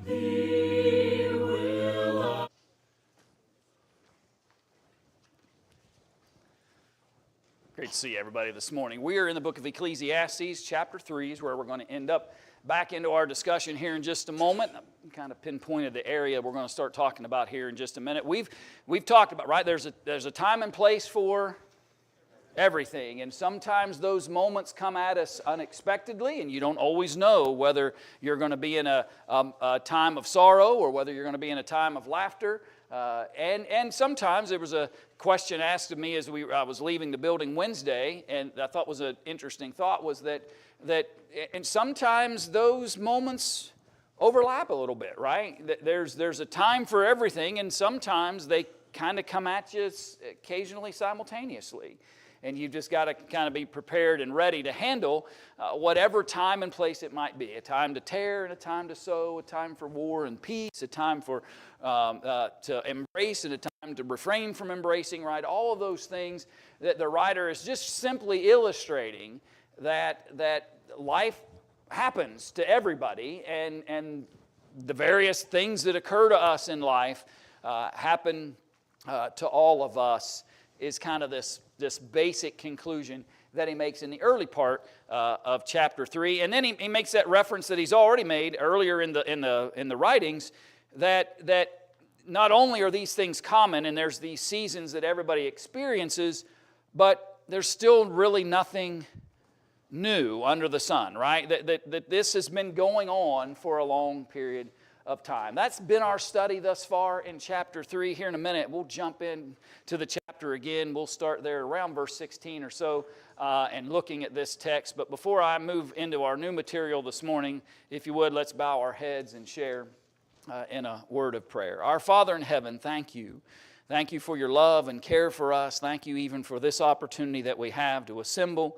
Thee will I. Great to see everybody this morning. We are in the book of Ecclesiastes, chapter 3 is where we're going to end up. Back into our discussion here in just a moment. I kind of pinpointed the area we're going to start talking about here in just a minute. We've talked about, right, there's a time and place for everything. And sometimes those moments come at us unexpectedly, and you don't always know whether you're going to be in a time of sorrow or whether you're going to be in a time of laughter. And sometimes there was a question asked of me as I was leaving the building Wednesday, and I thought was an interesting thought, was that and sometimes those moments overlap a little bit, right? There's a time for everything, and sometimes they kind of come at you occasionally simultaneously. And you've just got to kind of be prepared and ready to handle whatever time and place it might be. A time to tear and a time to sow, a time for war and peace, a time for to embrace and a time to refrain from embracing, right? All of those things that the writer is just simply illustrating that life happens to everybody, and the various things that occur to us in life happen to all of us, is kind of this basic conclusion that he makes in the early part of chapter 3. And then he makes that reference that he's already made earlier in the writings, that not only are these things common and there's these seasons that everybody experiences, but there's still really nothing new under the sun, right? That this has been going on for a long period of time. That's been our study thus far in chapter 3. Here in a minute, we'll jump in to the chapter again. We'll start there around verse 16 or so and looking at this text. But before I move into our new material this morning, if you would, let's bow our heads and share in a word of prayer. Our Father in heaven, thank you. Thank you for your love and care for us. Thank you even for this opportunity that we have to assemble,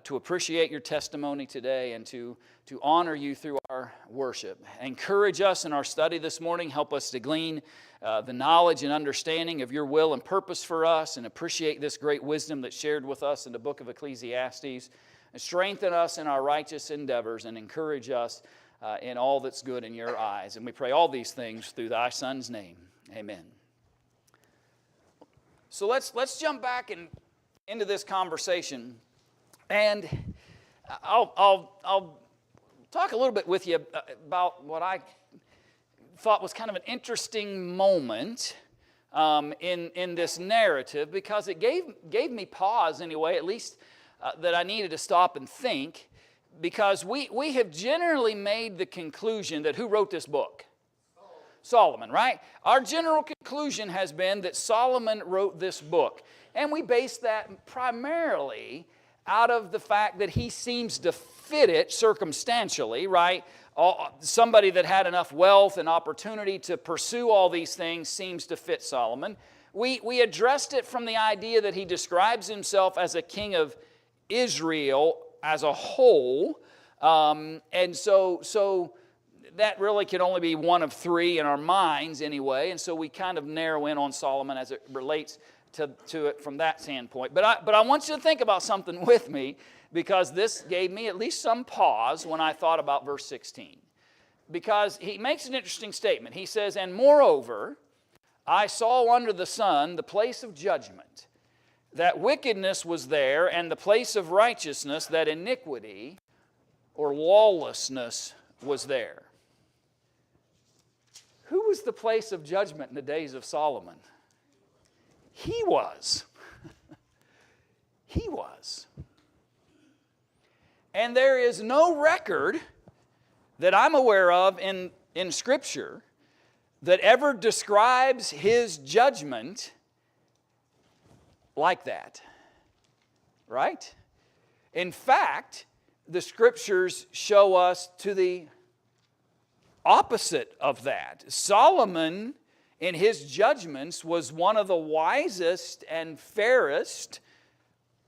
to appreciate your testimony today, and to honor you through our worship. Encourage us in our study this morning. Help us to glean the knowledge and understanding of your will and purpose for us, and appreciate this great wisdom that's shared with us in the book of Ecclesiastes. And strengthen us in our righteous endeavors, and encourage us in all that's good in your eyes. And we pray all these things through thy Son's name. Amen. So let's jump back into this conversation. And I'll talk a little bit with you about what I thought was kind of an interesting moment in this narrative, because it gave me pause anyway, at least that I needed to stop and think, because we have generally made the conclusion that who wrote this book? Solomon, right? Our general conclusion has been that Solomon wrote this book. And we base that primarily out of the fact that he seems to fit it circumstantially, right? Somebody that had enough wealth and opportunity to pursue all these things seems to fit Solomon. We addressed it from the idea that he describes himself as a king of Israel as a whole. And so that really can only be one of three in our minds anyway. And so we kind of narrow in on Solomon as it relates to it from that standpoint. But I want you to think about something with me, because this gave me at least some pause when I thought about verse 16. Because he makes an interesting statement. He says, "And moreover, I saw under the sun the place of judgment, that wickedness was there, and the place of righteousness, that iniquity or lawlessness was there." Who was the place of judgment in the days of Solomon? He was. He was. And there is no record that I'm aware of in Scripture that ever describes his judgment like that. Right? In fact, the Scriptures show us to the opposite of that. Solomon, in his judgments, was one of the wisest and fairest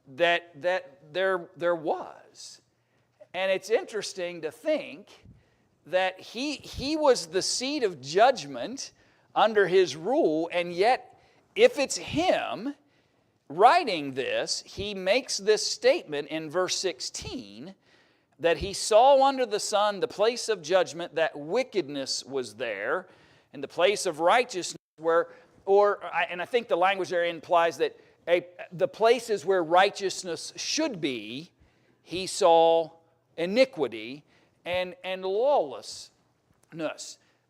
that there was. And it's interesting to think that he was the seat of judgment under his rule, and yet if it's him writing this, he makes this statement in verse 16, that he saw under the sun the place of judgment, that wickedness was there, and the place of righteousness and I think the language there implies that the places where righteousness should be, he saw iniquity and lawlessness.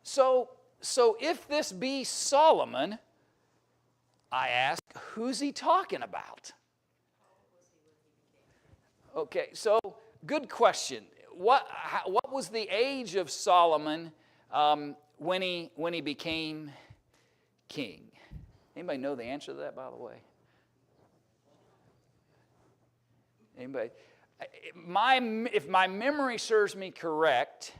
So if this be Solomon, I ask, who's he talking about? Okay, so good question. What was the age of Solomon when he became king? Anybody know the answer to that, by the way? Anybody? If my memory serves me correct,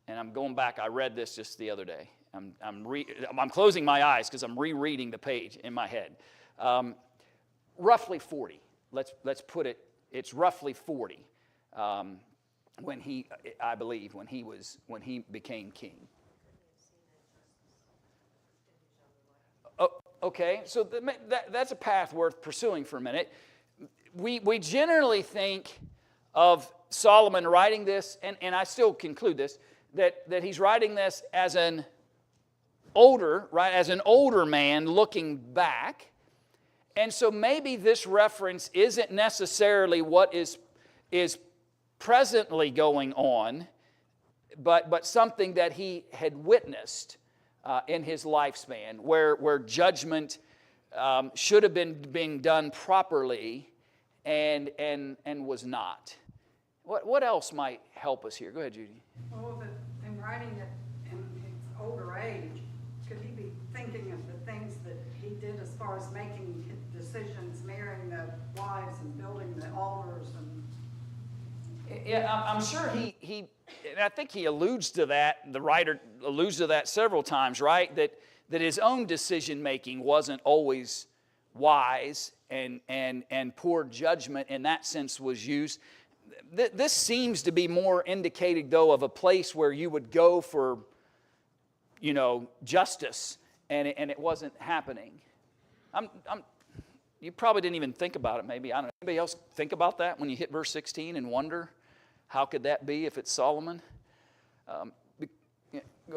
and I'm going back, I read this just the other day. I'm closing my eyes because I'm rereading the page in my head. Roughly 40. Let's put it. It's roughly 40 when he became king. Oh, okay, so that's a path worth pursuing for a minute. We generally think of Solomon writing this, and I still conclude this, that he's writing this as an older man looking back. And so maybe this reference isn't necessarily what is presently going on, but something that he had witnessed in his lifespan, where judgment should have been being done properly and was not. What else might help us here? Go ahead, Judy. Well, in writing it in his older age, could he be thinking of the things that he did as far as making decisions, marrying the wives and building the altars? Yeah, I'm sure he and I think he alludes to that, the writer alludes to that several times, right? That his own decision making wasn't always wise, and poor judgment in that sense was used. This seems to be more indicated, though, of a place where you would go for, justice, and it wasn't happening. You probably didn't even think about it, maybe. I don't know. Anybody else think about that when you hit verse 16 and wonder, how could that be if it's Solomon? Go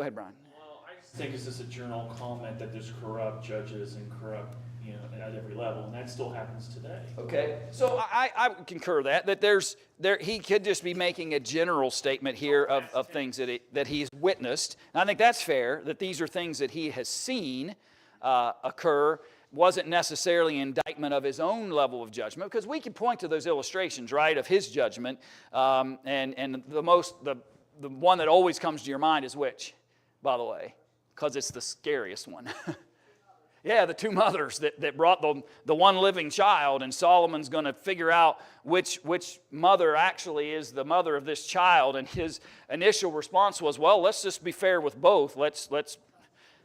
ahead, Brian. Well, I just think it's just a general comment that there's corrupt judges and corrupt, at every level, and that still happens today. Okay, so I would concur that he could just be making a general statement here of things that he's witnessed. And I think that's fair, that these are things that he has seen occur. Wasn't necessarily an indictment of his own level of judgment, because we can point to those illustrations, right, of his judgment. And the one that always comes to your mind is which, by the way, because it's the scariest one. Yeah, the two mothers that brought the one living child, and Solomon's going to figure out which mother actually is the mother of this child. And his initial response was, well, let's just be fair with both. Let's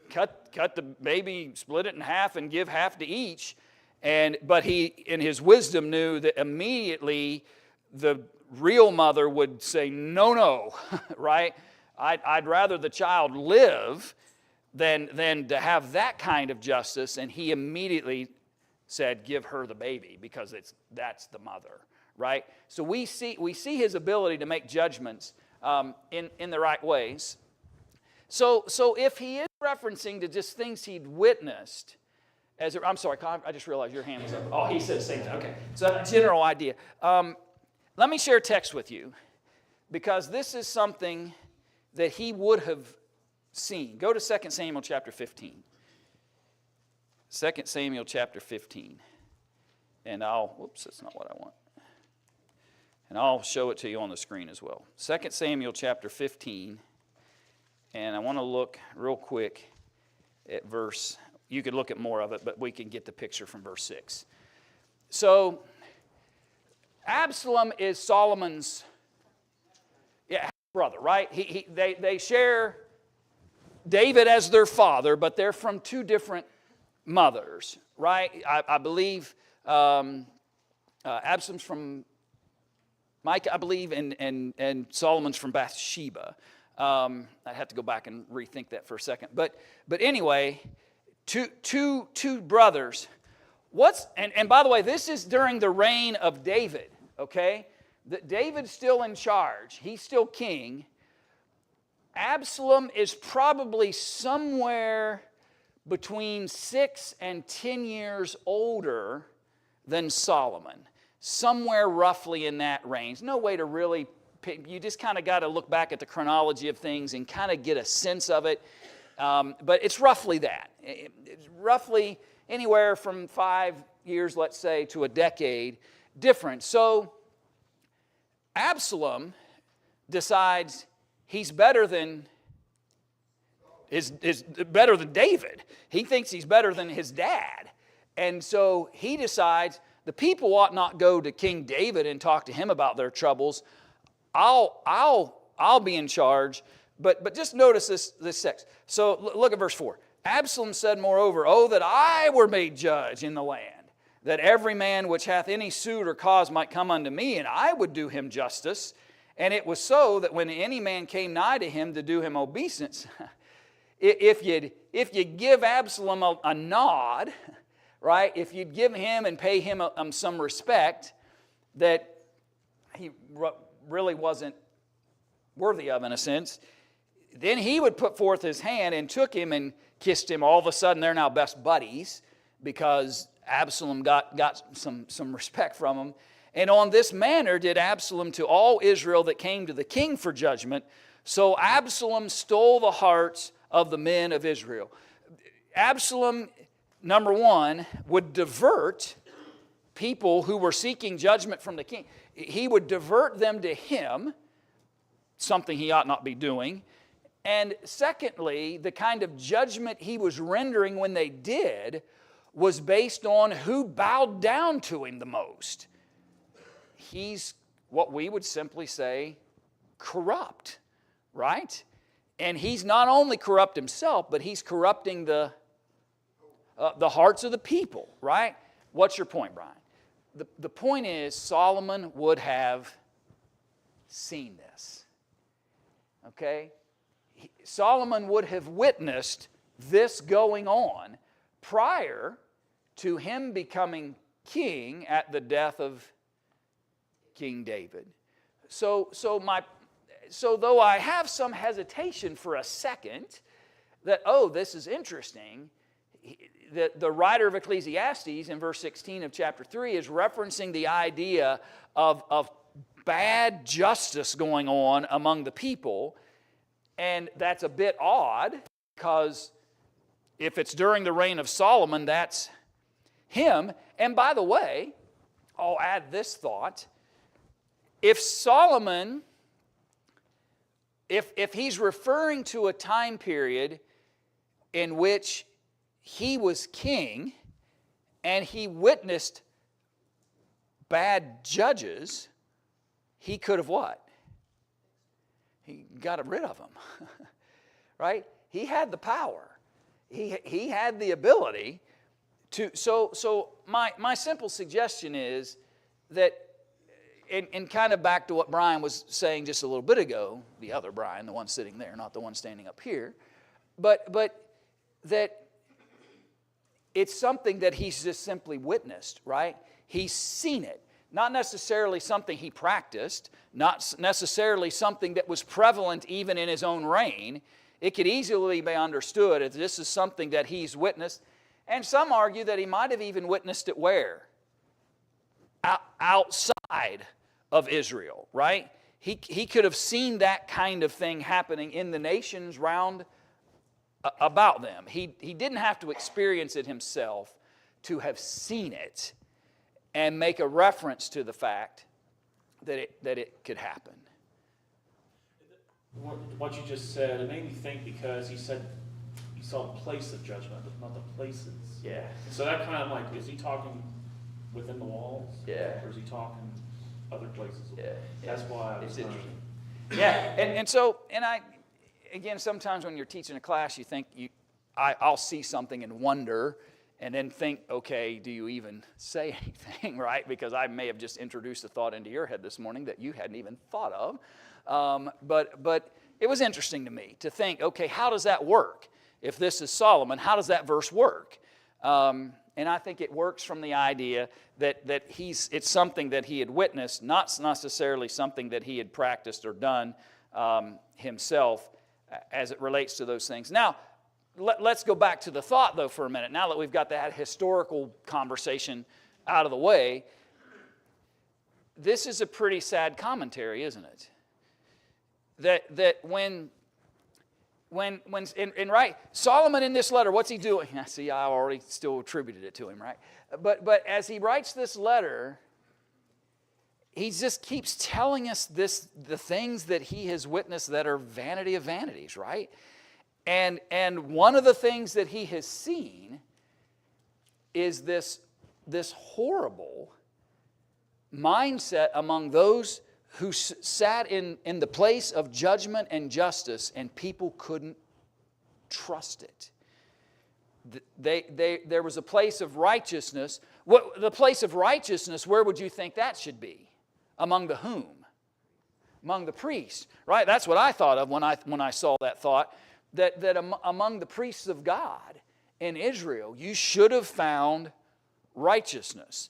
cut the baby, split it in half, and give half to each. But he, in his wisdom, knew that immediately the real mother would say, no, right? I'd rather the child live than to have that kind of justice. And he immediately said, give her the baby, because that's the mother, right? So we see his ability to make judgments in the right ways. So if he is referencing to just things he'd witnessed, I'm sorry, I just realized your hand was up. Oh, he said the same thing. Okay, so that's a general idea. Let me share a text with you, because this is something that he would have seen. Go to 2 Samuel chapter 15. 2 Samuel chapter 15. And that's not what I want. And I'll show it to you on the screen as well. 2 Samuel chapter 15. And I want to look real quick at verse, you could look at more of it, but we can get the picture from verse 6. So, Absalom is Solomon's brother, right? They share David as their father, but they're from two different mothers, right? I believe Absalom's from Micah, I believe, and Solomon's from Bathsheba. I'd have to go back and rethink that for a second. But anyway, two brothers. And by the way, this is during the reign of David, okay? David's still in charge. He's still king. Absalom is probably somewhere between 6 and 10 years older than Solomon. Somewhere roughly in that range. No way to really pick. You just kind of got to look back at the chronology of things and kind of get a sense of it. But it's roughly that. It's roughly anywhere from 5 years, let's say, to a decade different. So Absalom decides he's better than better than David. He thinks he's better than his dad. And so he decides the people ought not go to King David and talk to him about their troubles. I'll be in charge. But just notice this text. So look at verse 4. Absalom said, moreover, oh, that I were made judge in the land, that every man which hath any suit or cause might come unto me, and I would do him justice. And it was so that when any man came nigh to him to do him obeisance, if you'd give Absalom a nod, right, if you'd give him and pay him some respect that he really wasn't worthy of, in a sense, then he would put forth his hand and took him and kissed him. All of a sudden, they're now best buddies because Absalom got some respect from him. And on this manner did Absalom to all Israel that came to the king for judgment. So Absalom stole the hearts of the men of Israel. Absalom, number one, would divert people who were seeking judgment from the king. He would divert them to him, something he ought not be doing. And secondly, the kind of judgment he was rendering when they did was based on who bowed down to him the most. He's what we would simply say corrupt, right? And he's not only corrupt himself, but he's corrupting the hearts of the people, right? What's your point, Brian? The point is Solomon would have seen this, okay? Solomon would have witnessed this going on prior to him becoming king at the death of King David. So though I have some hesitation for a second that, oh, this is interesting, the writer of Ecclesiastes in verse 16 of chapter 3 is referencing the idea of bad justice going on among the people. And that's a bit odd because if it's during the reign of Solomon, that's him. And by the way, I'll add this thought. If Solomon, if he's referring to a time period in which he was king and he witnessed bad judges, he could have what? He got rid of them, right? He had the power. He had the ability to. So my simple suggestion is that, and kind of back to what Brian was saying just a little bit ago, the other Brian, the one sitting there, not the one standing up here, but that it's something that he's just simply witnessed, right? He's seen it. Not necessarily something he practiced, not necessarily something that was prevalent even in his own reign. It could easily be understood if this is something that he's witnessed. And some argue that he might have even witnessed it where? Outside of Israel, right? He could have seen that kind of thing happening in the nations round about them. He didn't have to experience it himself to have seen it and make a reference to the fact that it could happen. What you just said, it made me think because he said he saw the place of judgment, but not the places. Yeah. So that kind of like, is he talking within the walls? Yeah. Or is he talking other places? Yeah. That's why it's interesting. Yeah, and I, again, sometimes when you're teaching a class, you think I'll see something and wonder, and then think, okay, do you even say anything, right? Because I may have just introduced a thought into your head this morning that you hadn't even thought of. But it was interesting to me to think, okay, how does that work? If this is Solomon, how does that verse work? And I think it works from the idea that it's something that he had witnessed, not necessarily something that he had practiced or done himself as it relates to those things. Now, let's go back to the thought, though, for a minute. Now that we've got that historical conversation out of the way, this is a pretty sad commentary, isn't it? That when Solomon in this letter, what's he doing? See, I already still attributed it to him, right? But as he writes this letter, he just keeps telling us the things that he has witnessed that are vanity of vanities, right? And one of the things that he has seen is this horrible mindset among those who sat in the place of judgment and justice, and people couldn't trust it. There was a place of righteousness. The place of righteousness, where would you think that should be? Among the whom? Among the priests, right? That's what I thought of when I saw that thought, that among the priests of God in Israel, you should have found righteousness.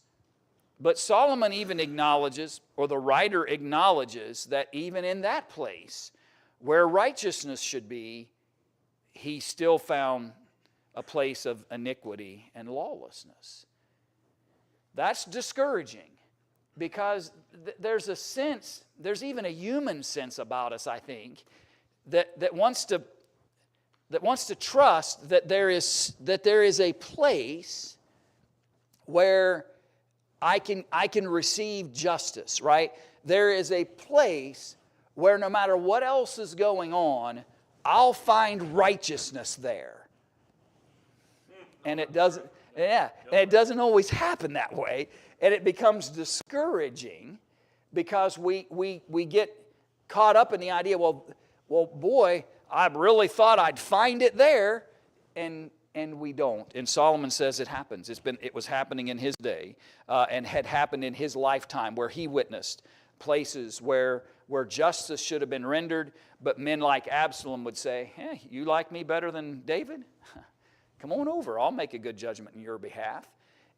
But Solomon even acknowledges, or the writer acknowledges, that even in that place where righteousness should be, he still found a place of iniquity and lawlessness. That's discouraging, because there's a sense, there's even a human sense about us, I think, that wants to trust that there is a place where I can receive justice, right? There is a place where no matter what else is going on, I'll find righteousness there. And it doesn't, and it doesn't always happen that way. And it becomes discouraging because we get caught up in the idea, well, boy, I really thought I'd find it there, and we don't. And Solomon says it happens. It was happening in his day, and had happened in his lifetime, where he witnessed places where justice should have been rendered, but men like Absalom would say, hey, you like me better than David? Come on over, I'll make a good judgment in your behalf.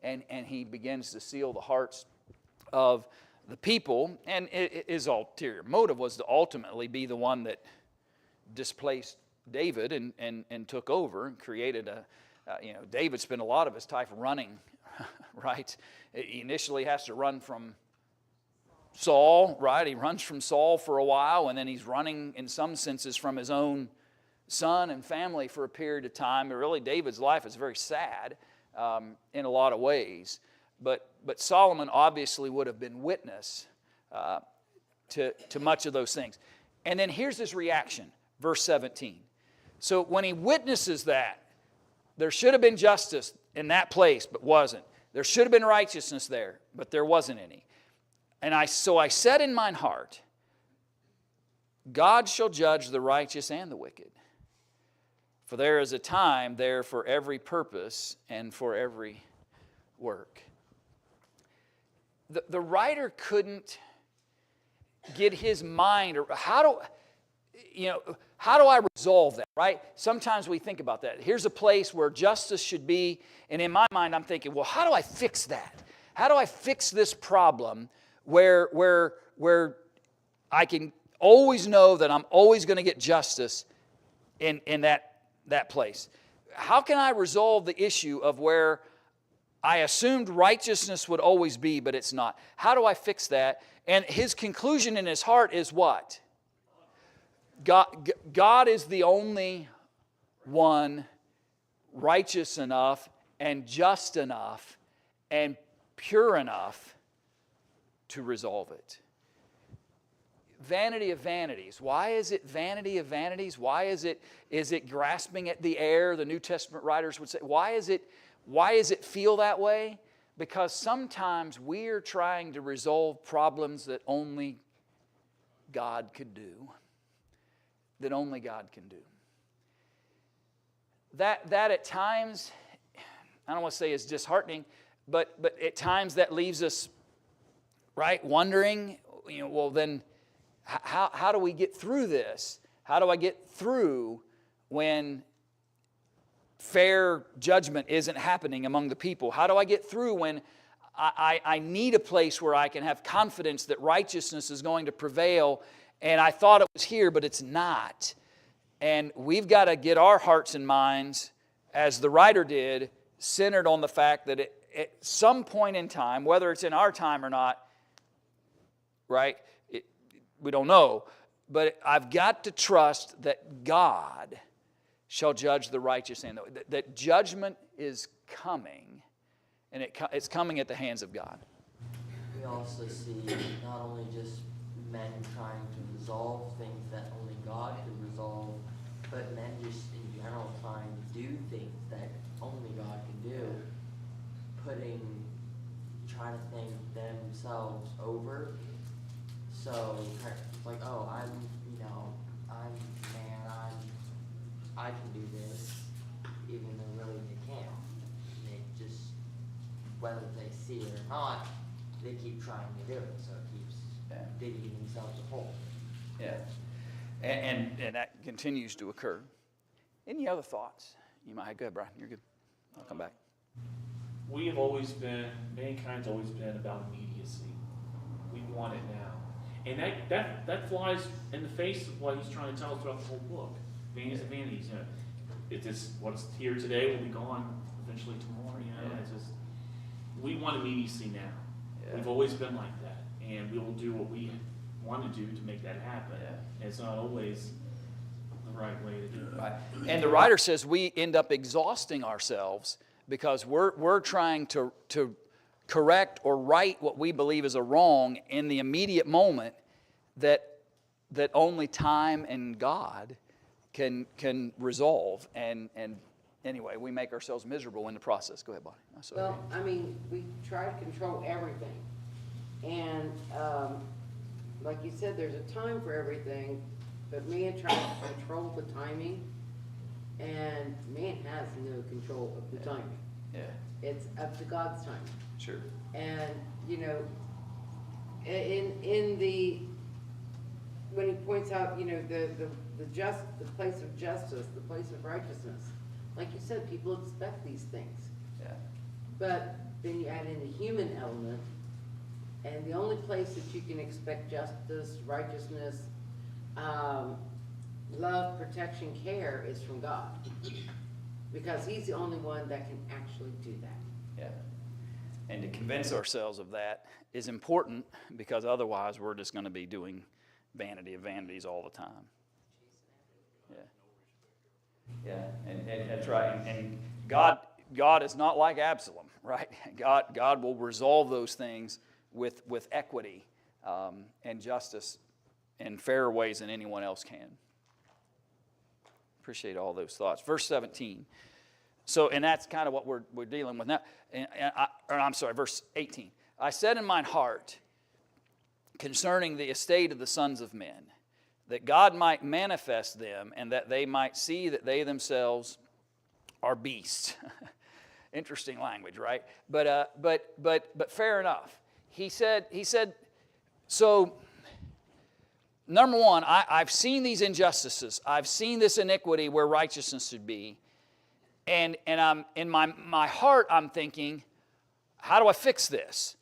And he begins to seal the hearts of the people, and his ulterior motive was to ultimately be the one that displaced David and took over and created David spent a lot of his time running, right? He initially has to run from Saul, right? He runs from Saul for a while, and then he's running in some senses from his own son and family for a period of time. But really, David's life is very sad in a lot of ways. But Solomon obviously would have been witness to much of those things. And then here's his reaction, verse 17. So when he witnesses that, there should have been justice in that place, but wasn't. There should have been righteousness there, but there wasn't any. And so I said in mine heart, God shall judge the righteous and the wicked. For there is a time there for every purpose and for every work. The writer couldn't get his mind, or how do I resolve that, right? Sometimes we think about that. Here's a place where justice should be, and in my mind I'm thinking, well, how do I fix that? How do I fix this problem where I can always know that I'm always going to get justice in that place? How can I resolve the issue of where I assumed righteousness would always be, but it's not? How do I fix that? And his conclusion in his heart is what? God is the only one righteous enough and just enough and pure enough to resolve it. Vanity of vanities. Why is it vanity of vanities? Why is it grasping at the air? The New Testament writers would say, why is it feel that way? Because sometimes we are trying to resolve problems that only God could do. That only God can do. That at times, I don't want to say is disheartening, but at times that leaves us, right, wondering, well then, how do we get through this? How do I get through when fair judgment isn't happening among the people? How do I get through when I need a place where I can have confidence that righteousness is going to prevail, and I thought it was here, but it's not? And we've got to get our hearts and minds, as the writer did, centered on the fact that at some point in time, whether it's in our time or not, right, we don't know, but I've got to trust that God shall judge the righteous, and that judgment is coming, and it's coming at the hands of God. We also see not only just men trying to resolve things that only God can resolve, but men just in general trying to do things that only God can do, trying to think themselves over. So it's like, oh, I can do this, even though really they can't. They just, whether they see it or not, they keep trying to do it, so it keeps digging themselves a hole. Yeah, and that continues to occur. Any other thoughts? You might. Go ahead, Brian. You're good. I'll come back. We have always been, mankind's always been about immediacy. We want it now. And that flies in the face of what he's trying to tell us throughout the whole book. Vanities and vanities, It's just what's here today will be gone eventually tomorrow, It's just, we want immediacy now. Yeah. We've always been like that. And we will do what we want to do to make that happen. Yeah. And it's not always the right way to do it. Right. And the writer says we end up exhausting ourselves because we're trying to correct or right what we believe is a wrong in the immediate moment that only time and God can resolve, and anyway, we make ourselves miserable in the process. Go ahead, Bonnie. Well, I mean, we try to control everything, and like you said, there's a time for everything, but man tries to control the timing, and man has no control of the timing. Yeah. It's up to God's timing. Sure. And when he points out, the place of justice, the place of righteousness, like you said, people expect these things. Yeah. But then you add in the human element, and the only place that you can expect justice, righteousness, love, protection, care is from God, because he's the only one that can actually do that. Yeah. And to convince ourselves of that is important, because otherwise we're just going to be doing vanity of vanities all the time. Yeah, and that's right. And God is not like Absalom, right? God will resolve those things with equity and justice in fairer ways than anyone else can. Appreciate all those thoughts. Verse 17. So, and that's kind of what we're dealing with now. Verse 18. I said in mine heart concerning the estate of the sons of men, that God might manifest them, and that they might see that they themselves are beasts. Interesting language, right? But fair enough. He said. So, number one, I've seen these injustices. I've seen this iniquity where righteousness should be, and I'm in my heart. I'm thinking, how do I fix this?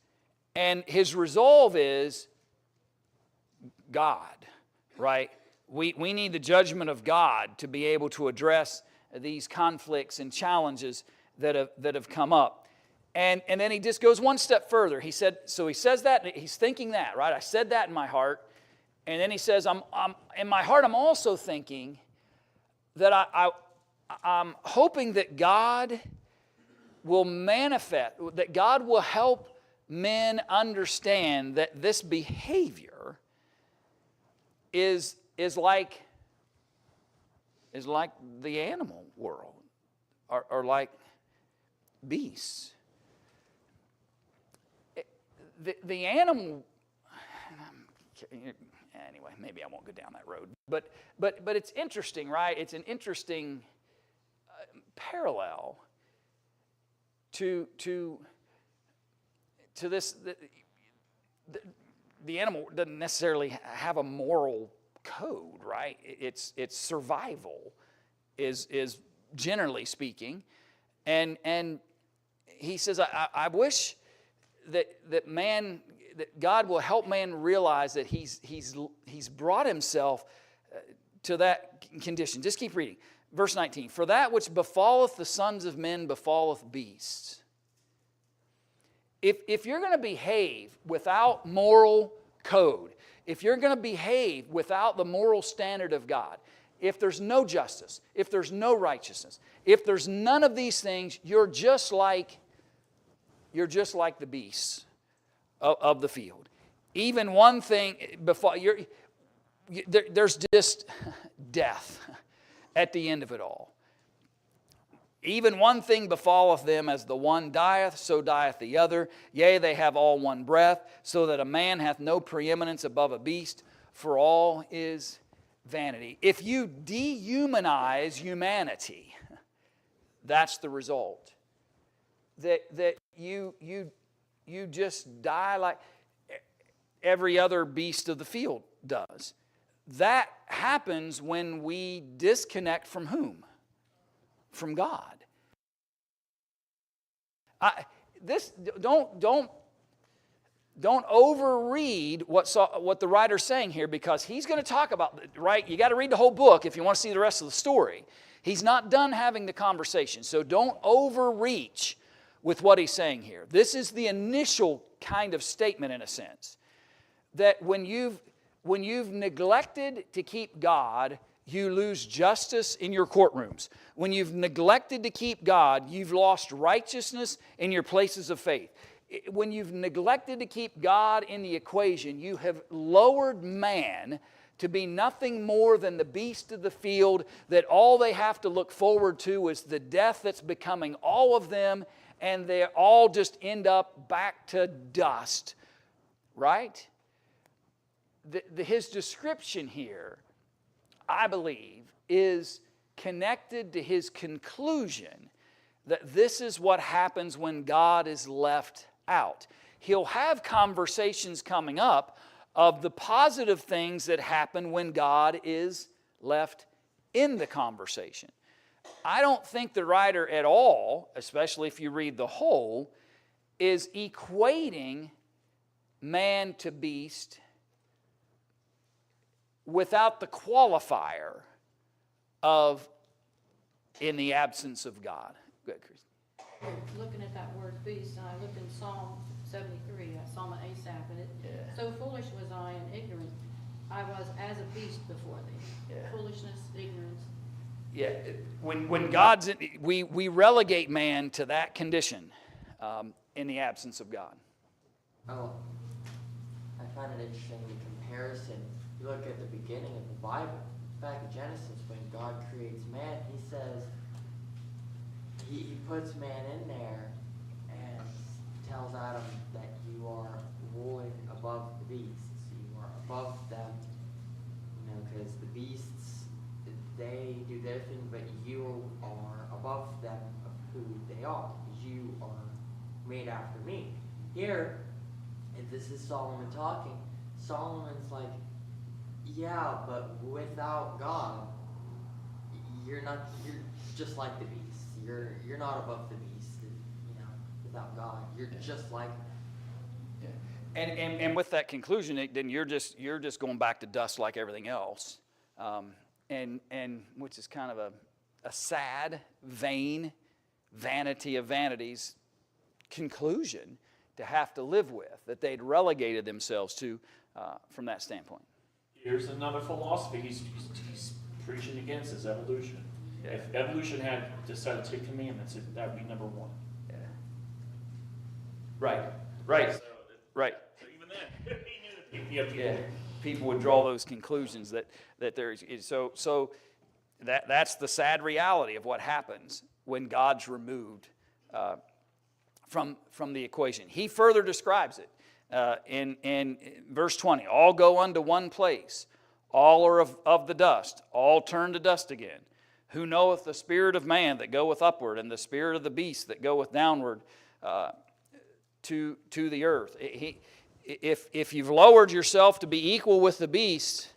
And his resolve is God. Right? We need the judgment of God to be able to address these conflicts and challenges that have come up. And then he just goes one step further. He says that, he's thinking that, right? I said that in my heart. And then he says, in my heart, I'm also thinking that I'm hoping that God will manifest, that God will help men understand that this behavior is like the animal world, or like beasts. The animal. Anyway, maybe I won't go down that road. But it's interesting, right? It's an interesting parallel to this. The animal doesn't necessarily have a moral code, right? Its survival is generally speaking. And he says, I wish that God will help man realize that he's brought himself to that condition. Just keep reading. Verse 19, for that which befalleth the sons of men befalleth beasts. If you're going to behave without moral code, if you're going to behave without the moral standard of God, if there's no justice, if there's no righteousness, if there's none of these things, you're just like the beasts of the field. Even one thing before there's just death at the end of it all. Even one thing befalleth them, as the one dieth, so dieth the other. Yea, they have all one breath, so that a man hath no preeminence above a beast, for all is vanity. If you dehumanize humanity, that's the result. That you just die like every other beast of the field does. That happens when we disconnect from whom? From God. Don't overread what the writer's saying here, because he's going to talk about, right? You got to read the whole book if you want to see the rest of the story. He's not done having the conversation, so don't overreach with what he's saying here. This is the initial kind of statement, in a sense, that when you've neglected to keep God, you lose justice in your courtrooms. When you've neglected to keep God, you've lost righteousness in your places of faith. When you've neglected to keep God in the equation, you have lowered man to be nothing more than the beast of the field, that all they have to look forward to is the death that's becoming all of them, and they all just end up back to dust. Right? His description here, I believe, is connected to his conclusion that this is what happens when God is left out. He'll have conversations coming up of the positive things that happen when God is left in the conversation. I don't think the writer at all, especially if you read the whole, is equating man to beast without the qualifier of in the absence of God. Go ahead, Chris. Looking at that word beast, and I looked in Psalm 73, I saw my Asaph, and it, so foolish was I and ignorant. I was as a beast before thee. Yeah. Foolishness, ignorance. Yeah, when God's in, we relegate man to that condition in the absence of God. Oh, I find it interesting, the comparison. You look at the beginning of the Bible, back in Genesis, when God creates man, he says, he puts man in there and tells Adam that you are ruling above the beasts. You are above them, because the beasts, they do their thing, but you are above them of who they are. You are made after me. Here, and this is Solomon talking, Solomon's like, yeah, but without God, you're just like the beast. You're not above the beast, without God. You're just like them. Yeah. And with that conclusion, then you're just going back to dust like everything else. And which is kind of a sad, vain, vanity of vanities conclusion to have to live with, that they'd relegated themselves to from that standpoint. Here's another philosophy he's preaching against, is evolution. Yeah. If evolution had decided to take commandments, that would be number one. Yeah. Right. Right. So even then, he knew that people People would draw those conclusions that there is so that's the sad reality of what happens when God's removed from the equation. He further describes it in verse 20. All go unto one place, all are of the dust, all turn to dust again. Who knoweth the spirit of man that goeth upward, and the spirit of the beast that goeth downward to the earth? If you've lowered yourself to be equal with the beast,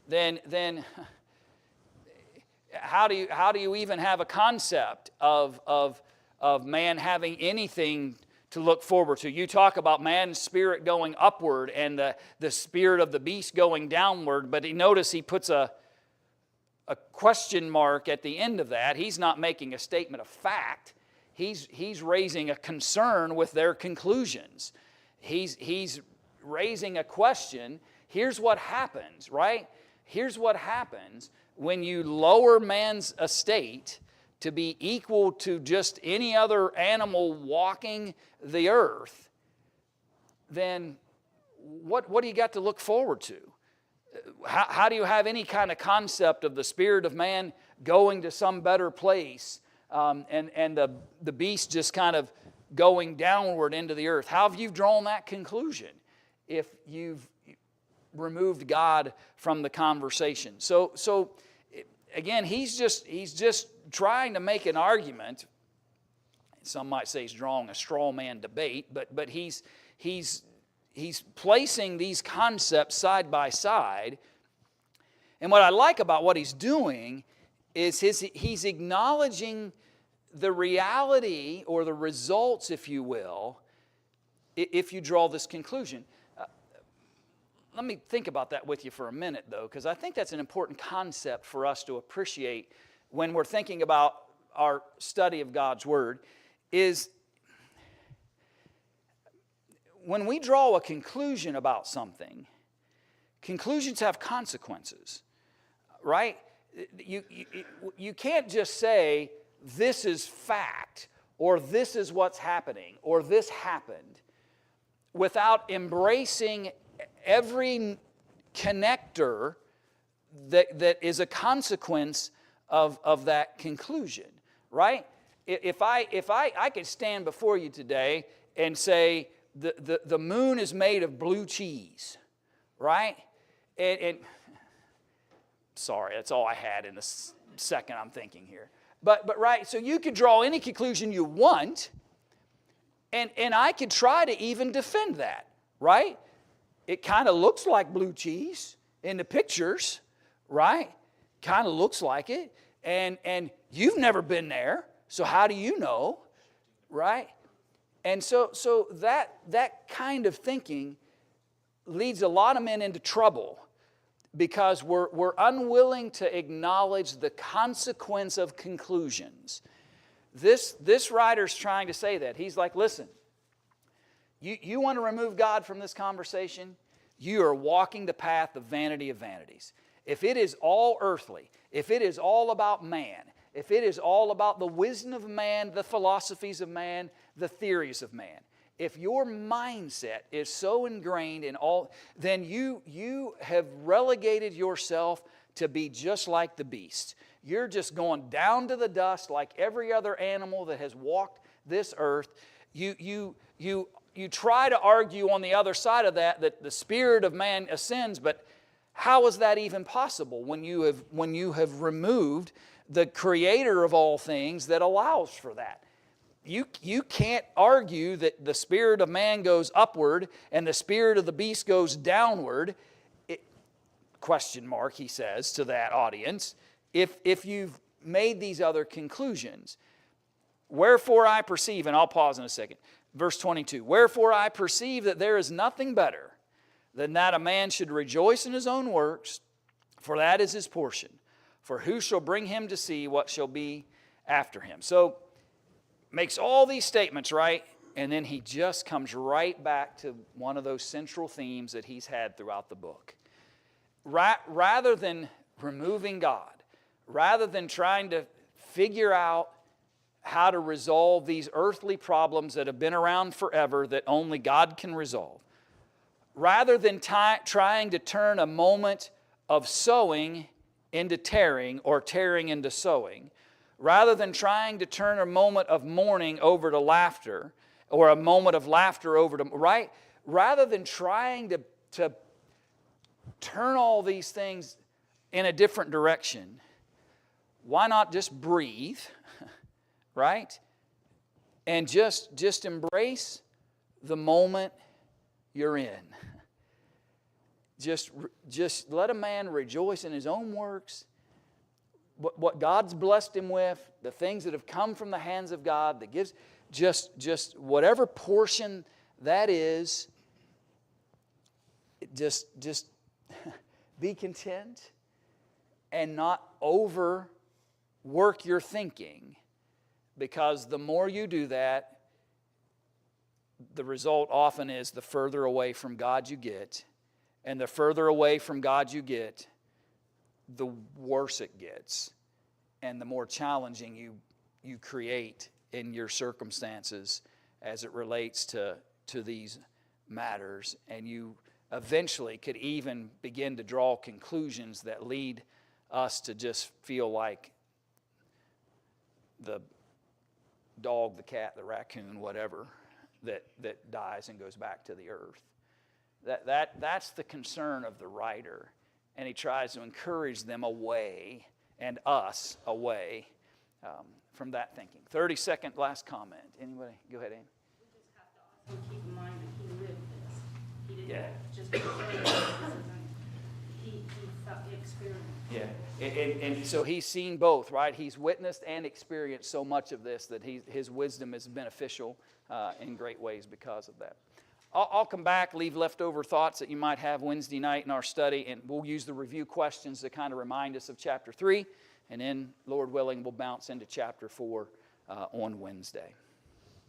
then How do you even have a concept of man having anything to look forward to? You talk about man's spirit going upward and the spirit of the beast going downward, but notice he puts a question mark at the end of that. He's not making a statement of fact. He's raising a concern with their conclusions. He's raising a question. Here's what happens, right? Here's what happens when you lower man's estate to be equal to just any other animal walking the earth. Then what do you got to look forward to? How do you have any kind of concept of the spirit of man going to some better place and the beast just kind of going downward into the earth? How have you drawn that conclusion if you've removed God from the conversation? So again, he's just trying to make an argument. Some might say he's drawing a straw man debate, but he's placing these concepts side by side. And what I like about what he's doing is he's acknowledging the reality or the results, if you will, if you draw this conclusion. Let me think about that with you for a minute, though, because I think that's an important concept for us to appreciate when we're thinking about our study of God's Word, is when we draw a conclusion about something, conclusions have consequences, right? You can't just say, this is fact, or this is what's happening, or this happened, without embracing every connector that is a consequence of that conclusion, right? If I could stand before you today and say the moon is made of blue cheese, right? And sorry, that's all I had in the second I'm thinking here. But right, so you could draw any conclusion you want, and I could try to even defend that, right? It kind of looks like blue cheese in the pictures, right? Kind of looks like it. And you've never been there, so how do you know, right? And so that kind of thinking leads a lot of men into trouble because we're unwilling to acknowledge the consequence of conclusions. This writer's trying to say that. He's like, listen, you want to remove God from this conversation? You are walking the path of vanity of vanities. If it is all earthly, if it is all about man, if it is all about the wisdom of man, the philosophies of man, the theories of man, if your mindset is so ingrained in all, then you have relegated yourself to be just like the beast. You're just going down to the dust like every other animal that has walked this earth. You try to argue on the other side of that the spirit of man ascends, but how is that even possible when you have removed the creator of all things that allows for that? You can't argue that the spirit of man goes upward and the spirit of the beast goes downward, question mark, he says to that audience, if you've made these other conclusions. Wherefore I perceive, and I'll pause in a second, verse 22, wherefore I perceive that there is nothing better than that a man should rejoice in his own works, for that is his portion. For who shall bring him to see what shall be after him? So, makes all these statements, right? And then he just comes right back to one of those central themes that he's had throughout the book. Rather than removing God, rather than trying to figure out how to resolve these earthly problems that have been around forever that only God can resolve, rather than trying to turn a moment of sowing into tearing or tearing into sowing, rather than trying to turn a moment of mourning over to laughter or a moment of laughter over to, right? Rather than trying to turn all these things in a different direction, why not just breathe, right? And just embrace the moment you're in. Just let a man rejoice in his own works. what God's blessed him with, the things that have come from the hands of God, that gives just whatever portion that is, just be content and not overwork your thinking, because the more you do that, the result often is the further away from God you get, and the further away from God you get, the worse it gets, and the more challenging you create in your circumstances as it relates to these matters, and you eventually could even begin to draw conclusions that lead us to just feel like the dog, the cat, the raccoon, whatever, that dies and goes back to the earth. That's the concern of the writer, and he tries to encourage them away, and us away, from that thinking. 30-second last comment. Anybody? Go ahead, Amy. We just have to also keep in mind that he lived this. He didn't Yeah. just preserve this, he experienced. Yeah, and so he's seen both, right? He's witnessed and experienced so much of this that his wisdom is beneficial in great ways because of that. I'll come back, leave leftover thoughts that you might have Wednesday night in our study, and we'll use the review questions to kind of remind us of chapter 3, and then, Lord willing, we'll bounce into chapter 4 on Wednesday.